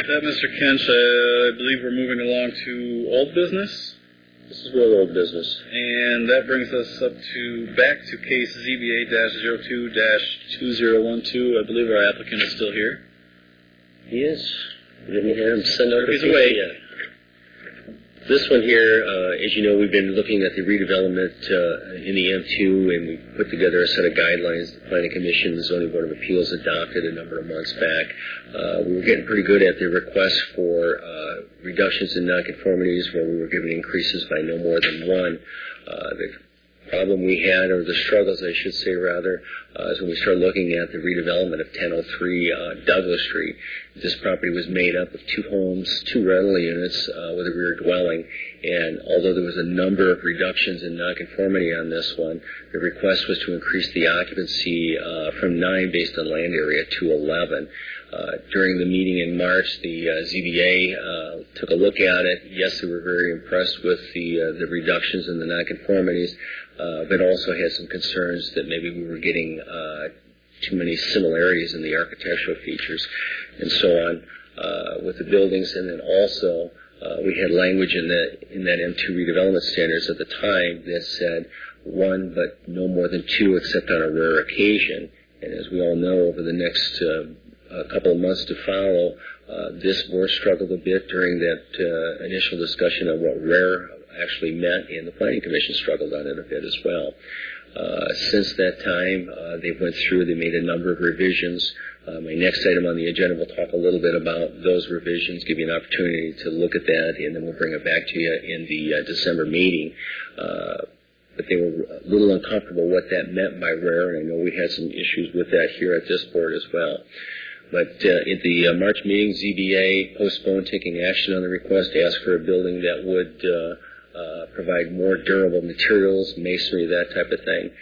With that, Mr. Kench, I believe we're moving along to old business. This is real old business. And that brings us up to back to case ZBA-02-2012. I believe our applicant is still here. He is. We didn't hear him send out He's away. yet. This one here, as you know, we've been looking at the redevelopment in the M2, and we put together a set of guidelines the Planning Commission and the Zoning Board of Appeals adopted a number of months back. We were getting pretty good at the request for reductions in nonconformities, where we were given increases by no more than one. The problem we had, or the struggles I should say rather, is when we started looking at the redevelopment of 1003 Douglas Street. This property was made up of 2 homes, 2 rental units with a rear dwelling, and although there was a number of reductions in nonconformity on this one, the request was to increase the occupancy from 9 based on land area to 11. During the meeting in March, the ZBA took a look at it. Yes, they were very impressed with the reductions in the nonconformities, but also had some concerns that maybe we were getting too many similarities in the architectural features and so on with the buildings. And then also we had language in that M2 redevelopment standards at the time that said 1 but no more than 2 except on a rare occasion. And as we all know, over the next couple of months to follow, this board struggled a bit during that initial discussion of what rare actually meant, and the Planning Commission struggled on it a bit as well. Since that time, they went through, they made a number of revisions. My next item on the agenda will talk a little bit about those revisions, give you an opportunity to look at that, and then we'll bring it back to you in the December meeting. But they were a little uncomfortable what that meant by rare, and I know we had some issues with that here at this board as well. But at the March meeting, ZBA postponed taking action on the request to ask for a building that would provide more durable materials, masonry, that type of thing.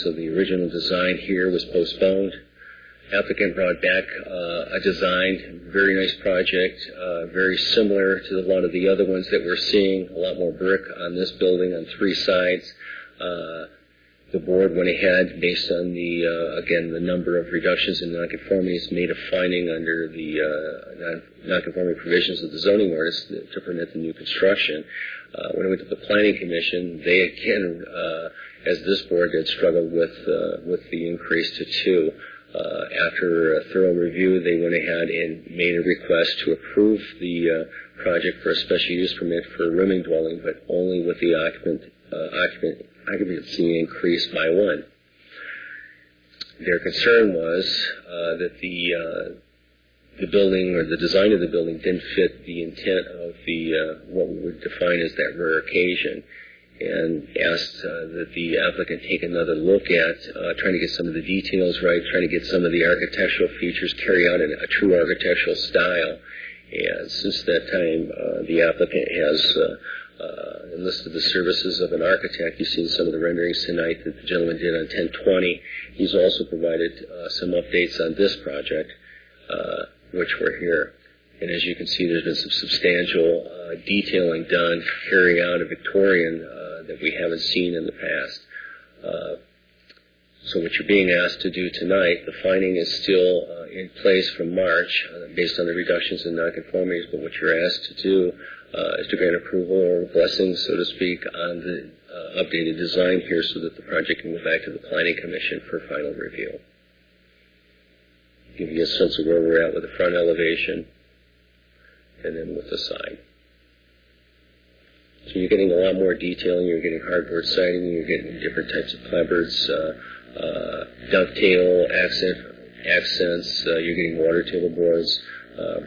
So the original design here was postponed. Applicant brought back a design, very nice project, very similar to a lot of the other ones that we're seeing, a lot more brick on this building on 3 sides. The board went ahead, based on the, again, the number of reductions in nonconformities, made a finding under the nonconformity provisions of the zoning ordinance to permit the new construction. When it went to the Planning Commission, they again, as this board did, struggled with the increase to 2. After a thorough review, they went ahead and made a request to approve the project for a special use permit for a rooming dwelling, but only with the occupancy increased by 1. Their concern was that the building, or the design of the building, didn't fit the intent of the what we would define as that rare occasion, and asked that the applicant take another look at trying to get some of the details right, trying to get some of the architectural features, carry out a true architectural style. And since that time, the applicant has enlisted the services of an architect. You've seen some of the renderings tonight that the gentleman did on 1020. He's also provided some updates on this project, which were here. And as you can see, there's been some substantial detailing done to carry out a Victorian that we haven't seen in the past. So what you're being asked to do tonight, the finding is still in place from March based on the reductions in nonconformities, but what you're asked to do is to grant approval or blessing, so to speak, on the updated design here so that the project can go back to the Planning Commission for final review. Give you a sense of where we're at with the front elevation and then with the side. So you're getting a lot more detailing, you're getting hardboard siding, you're getting different types of clapboards, dovetail accents, you're getting water table boards,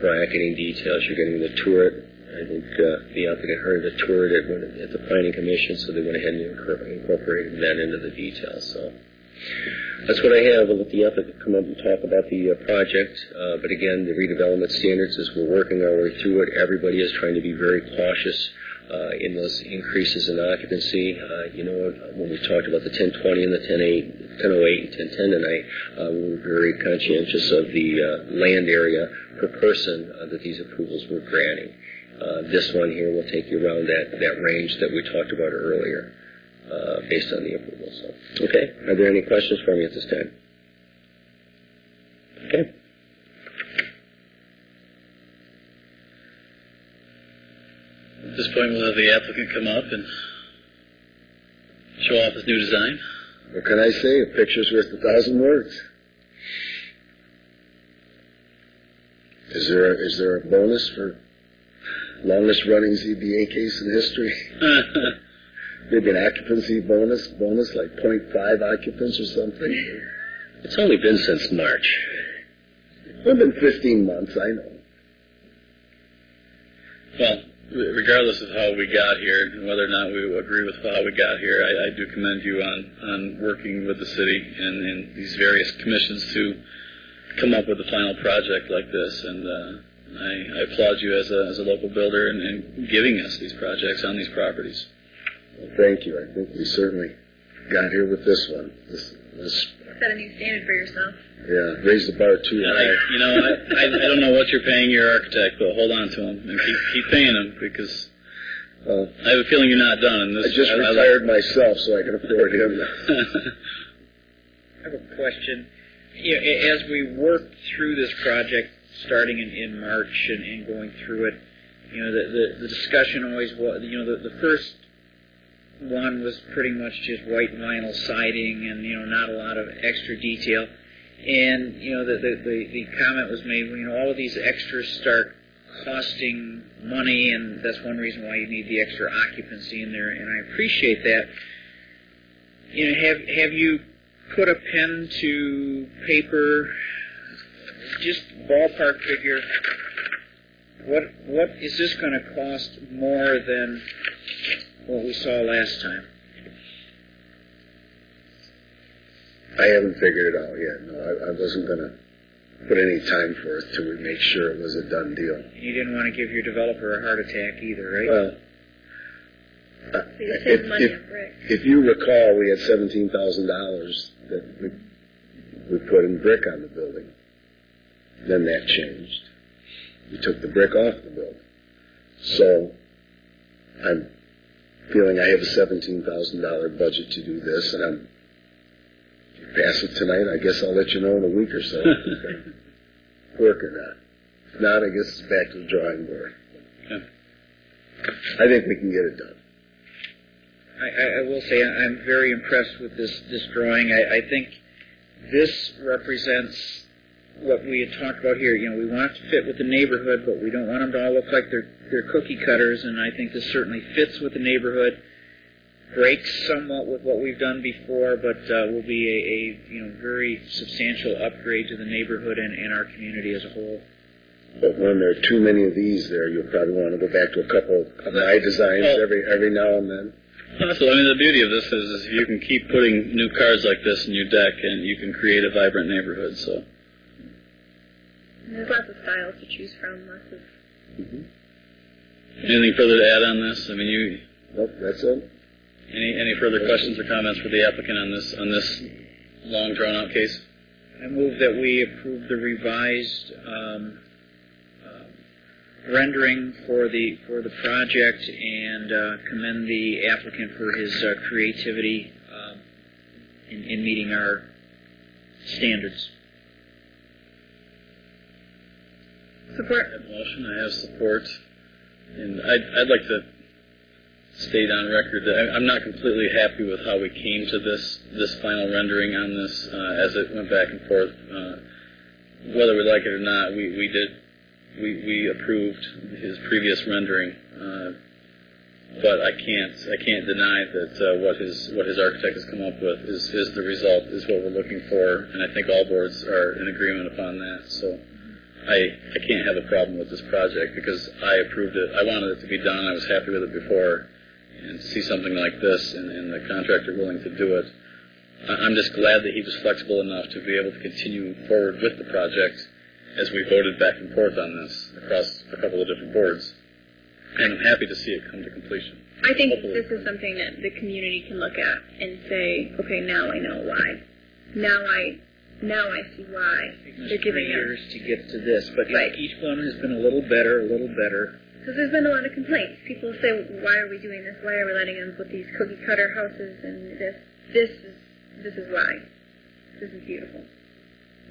bracketing details, you're getting the turret. I think the applicant heard the turret at the Planning Commission, so they went ahead and incorporated that into the details. So that's what I have. I'll let the applicant come up and talk about the project. But again, the redevelopment standards, as we're working our way through it, everybody is trying to be very cautious in those increases in occupancy. You know, when we talked about the 1020 and the 1008 and 1010 tonight, we were very conscientious of the land area per person that these approvals were granting. This one here will take you around that range that we talked about earlier based on the approval. So, okay, are there any questions for me at this time? Okay. At this point, we'll have the applicant come up and show off his new design. What can I say? A picture's worth 1,000 words. Is there a bonus for longest running ZBA case in history? Maybe an occupancy bonus like 0.5 occupants or something? It's only been since March. It's been 15 months, I know. Well, regardless of how we got here, and whether or not we agree with how we got here, I do commend you on working with the city and these various commissions to come up with a final project like this. And I applaud you as a local builder and giving us these projects on these properties. Well, thank you. I think we certainly got here with this one. This set a new standard for yourself. Yeah, raise the bar too high. I don't know what you're paying your architect, but hold on to him and keep paying him, because I have a feeling you're not done. I just retired myself, so I can afford him. I have a question. As we work through this project, starting in March and going through it, the discussion always was, the first one was pretty much just white vinyl siding and, not a lot of extra detail. And, the comment was made, all of these extras start costing money, and that's one reason why you need the extra occupancy in there, and I appreciate that. Have you put a pen to paper, just ballpark figure, what is this going to cost more than what we saw last time? I haven't figured it out yet. No, I wasn't going to put any time for it till we make sure it was a done deal. You didn't want to give your developer a heart attack either, right? Well, if you recall, we had $17,000 that we put in brick on the building. Then that changed. We took the brick off the building. So I'm feeling I have a $17,000 budget to do this, and I'm pass it tonight. I guess I'll let you know in a week or so if it's going to work or not. If not, I guess it's back to the drawing board. Okay. I think we can get it done. I will say I'm very impressed with this drawing. I think this represents what we had talked about here. We want it to fit with the neighborhood, but we don't want them to all look like they're cookie cutters, and I think this certainly fits with the neighborhood. Breaks somewhat with what we've done before, but will be a very substantial upgrade to the neighborhood and our community as a whole. But when there are too many of these there, you'll probably want to go back to a couple of my designs every now and then. So, the beauty of this is you can keep putting new cars like this in your deck, and you can create a vibrant neighborhood. So, there's lots of styles to choose from. Lots of. Anything further to add on this? Nope, that's it. Any further questions or comments for the applicant on this long drawn out case? I move that we approve the revised rendering for the project and commend the applicant for his creativity in meeting our standards. Support. I have a motion. I have support, and I'd like to state on record that I'm not completely happy with how we came to this final rendering on this as it went back and forth. Whether we like it or not, we approved his previous rendering, but I can't deny that what his architect has come up with is the result, is what we're looking for, and I think all boards are in agreement upon that. So I can't have a problem with this project because I approved it. I wanted it to be done. I was happy with it before. And to see something like this and the contractor willing to do it, I'm just glad that he was flexible enough to be able to continue forward with the project as we voted back and forth on this across a couple of different boards. And I'm happy to see it come to completion. I think this is something that the community can look at and say, okay, now I know why. Now I see why they're giving us years to get to this, but right. Each one has been a little better. Because there's been a lot of complaints. People say, why are we doing this? Why are we letting them put these cookie cutter houses and this? This is why. This is beautiful.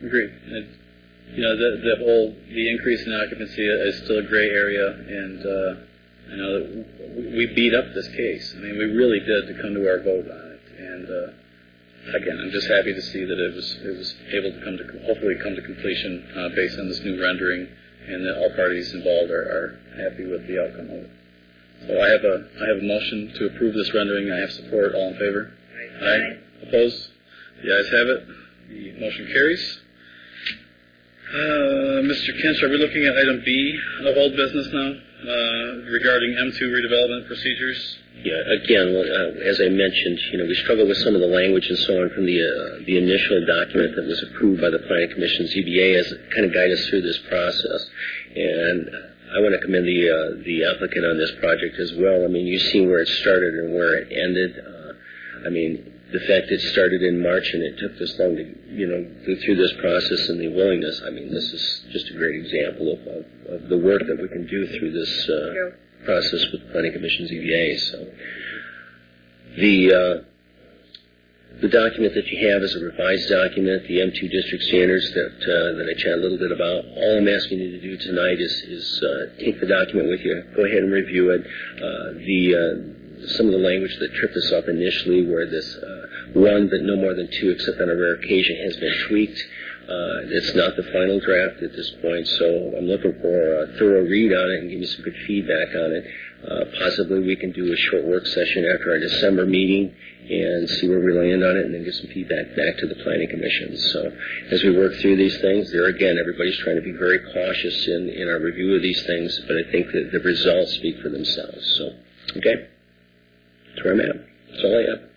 Agreed. The increase in occupancy is still a gray area, and I know that we beat up this case. I mean, we really did to come to our vote on it. And again, I'm just happy to see that it was able to hopefully come to completion based on this new rendering, and that all parties involved are happy with the outcome of it. So I have a motion to approve this rendering. I have support. All in favor? Aye. Opposed? The ayes have it. The motion carries. Mr. Kench, are we looking at item B of old business now regarding M2 redevelopment procedures? Yeah, again, as I mentioned, we struggled with some of the language and so on from the initial document that was approved by the Planning Commission ZBA as it kind of guide us through this process. And I want to commend the applicant on this project as well. I mean, you've seen where it started and where it ended. I mean, the fact it started in March and it took this long to, go through this process and the willingness, I mean, this is just a great example of the work that we can do through this process with the Planning Commission ZBA. So the document that you have is a revised document, the M2 district standards that I chat a little bit about. All I'm asking you to do tonight is take the document with you, go ahead and review it. Some of the language that tripped us up initially, where this one but no more than two except on a rare occasion, has been tweaked. It's not the final draft at this point, so I'm looking for a thorough read on it and give you some good feedback on it. Possibly we can do a short work session after our December meeting and see where we land on it, and then get some feedback back to the Planning Commission. So as we work through these things, there again, everybody's trying to be very cautious in our review of these things, but I think that the results speak for themselves. So, okay, that's where I'm at. That's all I have.